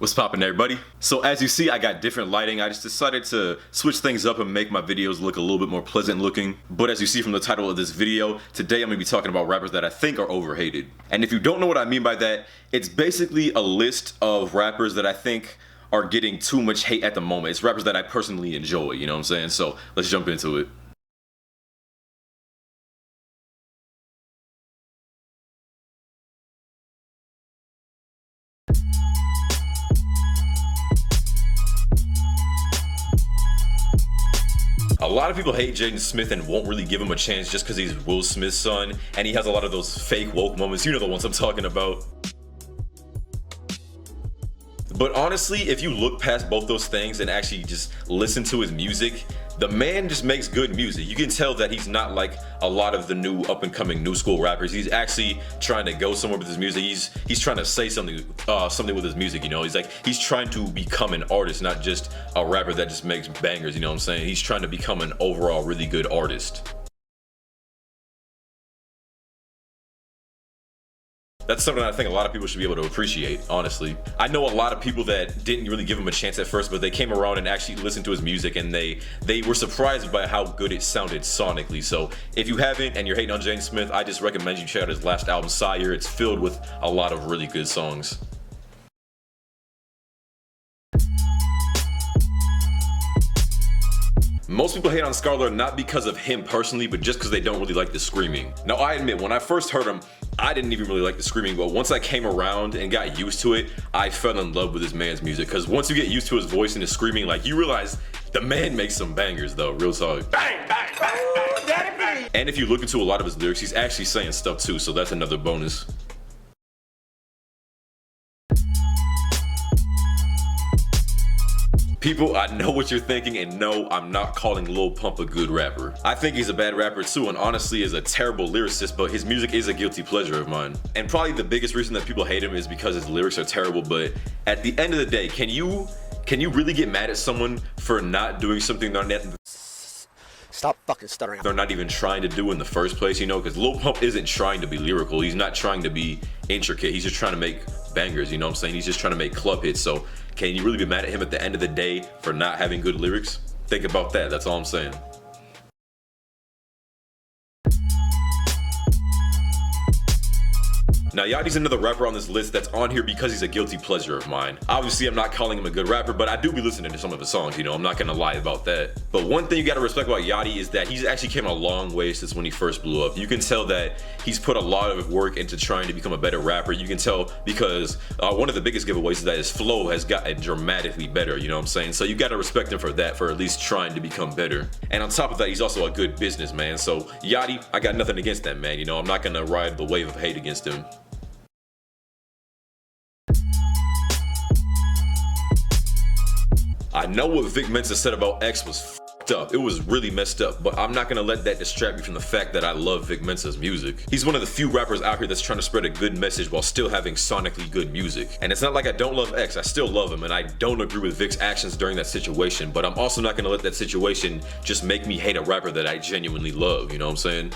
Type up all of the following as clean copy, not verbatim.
What's poppin', everybody? So as you see, I got different lighting. I just decided to switch things up and make my videos look a little bit more pleasant looking. But as you see from the title of this video, today I'm gonna be talking about rappers that I think are overhated. And if you don't know what I mean by that, it's basically a list of rappers that I think are getting too much hate at the moment. It's rappers that I personally enjoy, you know what I'm saying? So let's jump into it. A lot of people hate Jaden Smith and won't really give him a chance just because he's Will Smith's son and he has a lot of those fake woke moments. You know the ones I'm talking about. But honestly, if you look past both those things and actually just listen to his music, the man just makes good music. You can tell that he's not like a lot of the new up-and-coming new school rappers. He's actually trying to go somewhere with his music. He's trying to say something with his music, you know? He's trying to become an artist, not just a rapper that just makes bangers, you know what I'm saying? He's trying to become an overall really good artist. That's something I think a lot of people should be able to appreciate, honestly. I know a lot of people that didn't really give him a chance at first, but they came around and actually listened to his music and they were surprised by how good it sounded sonically. So if you haven't and you're hating on Jaden Smith, I just recommend you check out his last album, Sire. It's filled with a lot of really good songs. Most people hate on SCARLXRD not because of him personally, but just because they don't really like the screaming. Now I admit, when I first heard him, I didn't even really like the screaming, but once I came around and got used to it, I fell in love with this man's music. Because once you get used to his voice and his screaming, like, you realize the man makes some bangers though, real talk. Bang, bang, bang, bang. And if you look into a lot of his lyrics, he's actually saying stuff too, so that's another bonus. People, I know what you're thinking, and no, I'm not calling Lil Pump a good rapper. I think he's a bad rapper too, and honestly is a terrible lyricist, but his music is a guilty pleasure of mine. And probably the biggest reason that people hate him is because his lyrics are terrible, but at the end of the day, can you really get mad at someone for not doing something Stop fucking stuttering. They're not even trying to do in the first place, you know? Because Lil Pump isn't trying to be lyrical. He's not trying to be intricate. He's just trying to make bangers, you know what I'm saying? He's just trying to make club hits. So can you really be mad at him at the end of the day for not having good lyrics? Think about that. That's all I'm saying. Now YACHTY's another rapper on this list that's on here because he's a guilty pleasure of mine. Obviously I'm not calling him a good rapper, but I do be listening to some of his songs, you know, I'm not gonna lie about that. But one thing you gotta respect about YACHTY is that he's actually came a long way since when he first blew up. You can tell that he's put a lot of work into trying to become a better rapper. You can tell because one of the biggest giveaways is that his flow has gotten dramatically better, you know what I'm saying? So you gotta respect him for that, for at least trying to become better. And on top of that, he's also a good businessman. So YACHTY, I got nothing against that man, you know, I'm not gonna ride the wave of hate against him. I know what Vic Mensa said about X was f***ed up. It was really messed up, but I'm not gonna let that distract me from the fact that I love Vic Mensa's music. He's one of the few rappers out here that's trying to spread a good message while still having sonically good music. And it's not like I don't love X, I still love him, and I don't agree with Vic's actions during that situation, but I'm also not gonna let that situation just make me hate a rapper that I genuinely love, you know what I'm saying?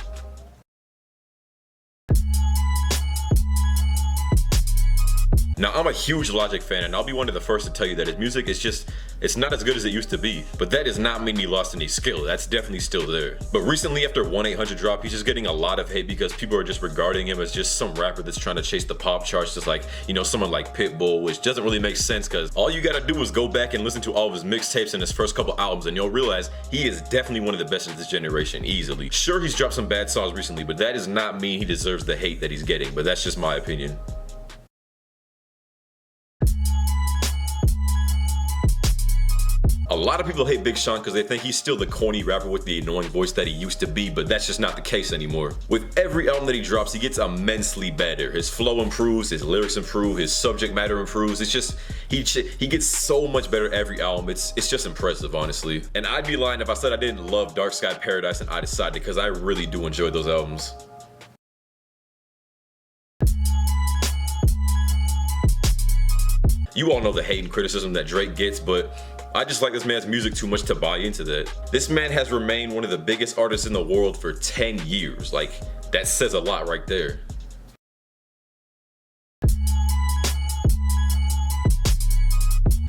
Now I'm a huge Logic fan and I'll be one of the first to tell you that his music is just, it's not as good as it used to be. But that does not mean he lost any skill, that's definitely still there. But recently after 1-800 drop, he's just getting a lot of hate because people are just regarding him as just some rapper that's trying to chase the pop charts, just like, you know, someone like Pitbull, which doesn't really make sense because all you gotta do is go back and listen to all of his mixtapes and his first couple albums and you'll realize he is definitely one of the best of this generation, easily. Sure, he's dropped some bad songs recently, but that does not mean he deserves the hate that he's getting, but that's just my opinion. A lot of people hate Big Sean because they think he's still the corny rapper with the annoying voice that he used to be, but that's just not the case anymore. With every album that he drops, he gets immensely better. His flow improves, his lyrics improve, his subject matter improves. It's just, he gets so much better every album. It's just impressive, honestly. And I'd be lying if I said I didn't love Dark Sky Paradise and I Decided, because I really do enjoy those albums. You all know the hate and criticism that Drake gets, but I just like this man's music too much to buy into that. This man has remained one of the biggest artists in the world for 10 years. Like, that says a lot right there.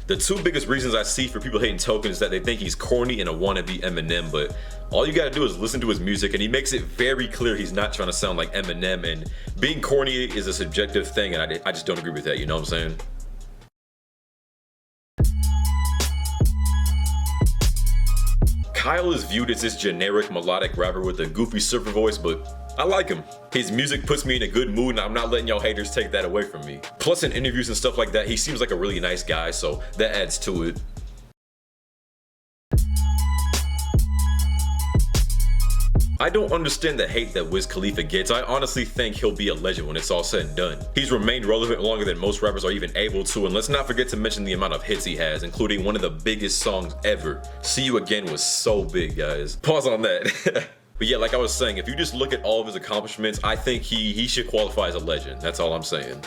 The two biggest reasons I see for people hating Token is that they think he's corny and a wannabe Eminem, but all you gotta do is listen to his music and he makes it very clear he's not trying to sound like Eminem, and being corny is a subjective thing, and I just don't agree with that, you know what I'm saying? Kyle is viewed as this generic melodic rapper with a goofy surfer voice, but I like him. His music puts me in a good mood and I'm not letting y'all haters take that away from me. Plus in interviews and stuff like that, he seems like a really nice guy, so that adds to it. I don't understand the hate that Wiz Khalifa gets. I honestly think he'll be a legend when it's all said and done. He's remained relevant longer than most rappers are even able to, and let's not forget to mention the amount of hits he has, including one of the biggest songs ever. See You Again was so big, guys. Pause on that. But yeah, like I was saying, if you just look at all of his accomplishments, I think he should qualify as a legend. That's all I'm saying.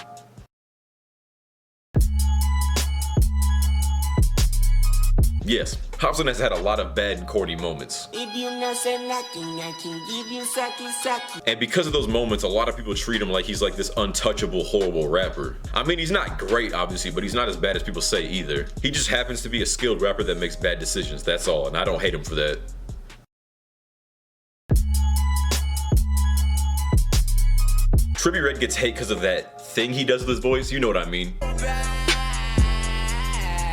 Yes, HOPSIN has had a lot of bad and corny moments. If you not say nothing, I can give you saki. And because of those moments, a lot of people treat him like he's like this untouchable, horrible rapper. I mean, he's not great, obviously, but he's not as bad as people say either. He just happens to be a skilled rapper that makes bad decisions, that's all, and I don't hate him for that. TRIPPIE Red gets hate because of that thing he does with his voice, you know what I mean.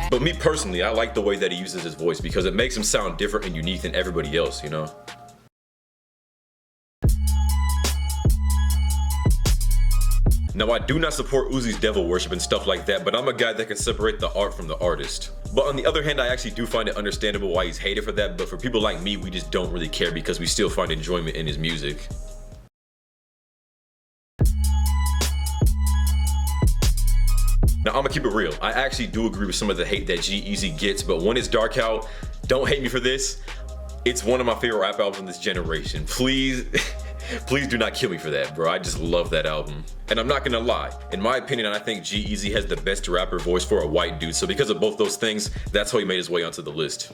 But me personally, I like the way that he uses his voice because it makes him sound different and unique than everybody else, you know? Now, I do not support Uzi's devil worship and stuff like that, but I'm a guy that can separate the art from the artist. But on the other hand, I actually do find it understandable why he's hated for that, but for people like me, we just don't really care because we still find enjoyment in his music. Now, I'm gonna keep it real. I actually do agree with some of the hate that G-EAZY gets, but when it's dark out, don't hate me for this. It's one of my favorite rap albums in this generation. Please, please do not kill me for that, bro. I just love that album. And I'm not gonna lie, in my opinion, I think G-EAZY has the best rapper voice for a white dude, so because of both those things, that's how he made his way onto the list.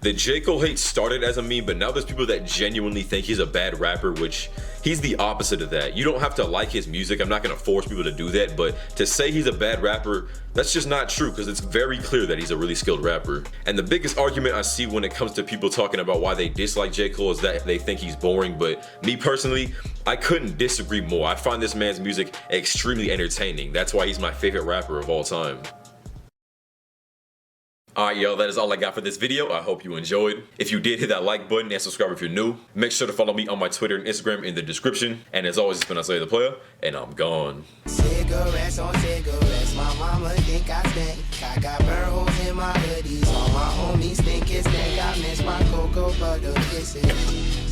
The J. Cole hate started as a meme, but now there's people that genuinely think he's a bad rapper, which he's the opposite of that. You don't have to like his music. I'm not gonna force people to do that, but to say he's a bad rapper, that's just not true because it's very clear that he's a really skilled rapper. And the biggest argument I see when it comes to people talking about why they dislike J. Cole is that they think he's boring, but me personally, I couldn't disagree more. I find this man's music extremely entertaining. That's why he's my favorite rapper of all time. Alright y'all, that is all I got for this video. I hope you enjoyed. If you did, hit that like button and subscribe if you're new. Make sure to follow me on my Twitter and Instagram in the description. And as always, it's been the Player, and I'm gone. Cigarettes on cigarettes, my mama think I stink. I got burn holes in my hoodies, all my homies think it's stank. I miss my cocoa butter kisses.